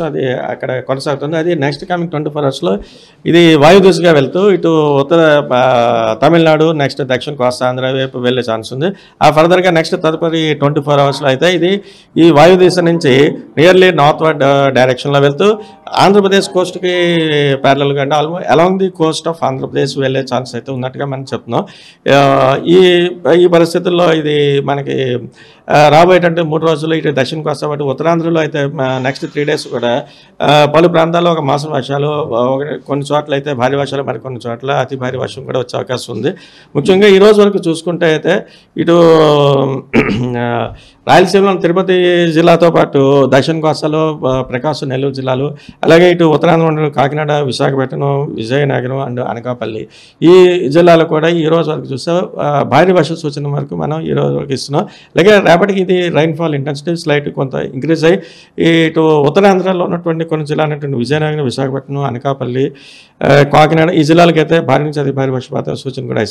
అది అక్కడ కొనసాగుతుంది. అది నెక్స్ట్ కమింగ్ 24 అవర్స్లో ఇది వాయు దిశగా వెళ్తూ ఇటు ఉత్తర తమిళనాడు నెక్స్ట్ దక్షిణ కోస్తా ఆంధ్ర వైపు వెళ్ళే ఛాన్స్ ఉంది. ఆ ఫర్దర్గా నెక్స్ట్ తదుపరి 24 అవర్స్లో అయితే ఇది ఈ వాయు దిశ నుంచి నియర్లీ నార్త్ వర్డ్ డైరెక్షన్లో వెళ్తూ ఆంధ్రప్రదేశ్ కోస్ట్కి ప్యారలల్గా అంటే along the Coast of Andhra Pradesh వెళ్ళే ఛాన్స్ అయితే ఉన్నట్టుగా మనం చెప్తున్నాం. ఈ పరిస్థితుల్లో ఇది మనకి రాబోయేటంటే 3 రోజుల్లో ఇటు దక్షిణ కోస్తా పాటు ఉత్తరాంధ్రలో అయితే నెక్స్ట్ 3 డేస్ కూడా పలు ప్రాంతాల్లో ఒక మాసం వర్షాలు, కొన్ని చోట్ల అయితే భారీ వర్షాలు, మరి కొన్ని చోట్ల అతి భారీ వర్షం కూడా వచ్చే అవకాశం ఉంది. ముఖ్యంగా ఈ రోజు వరకు చూసుకుంటే అయితే ఇటు రాయలసీమలో తిరుపతి జిల్లాతో పాటు దక్షిణ కోస్తాలో ప్రకాశం, నెల్లూరు జిల్లాలు, అలాగే ఇటు ఉత్తరాంధ్ర కాకినాడ, విశాఖపట్నం, విజయనగరం అండ్ అనకాపల్లి ఈ జిల్లాలో కూడా ఈ రోజు వరకు చూస్తే భారీ వర్ష సూచన వరకు మనం ఈ రోజు వరకు ఇస్తున్నాం. అలాగే రేపటికి ఇది రైన్ఫాల్ ఇంటెన్సిటీ స్లైట్ కొంత ఇంక్రీజ్ అయ్యి ఇటు ఉత్తరాంధ్రలో ఉన్నటువంటి కొన్ని జిల్లా అనేటువంటి విజయనగరం, విశాఖపట్నం, అనకాపల్లి, కాకినాడ ఈ జిల్లాలకైతే భారీ నుంచి అతి భారీ వర్షపాత సూచన కూడా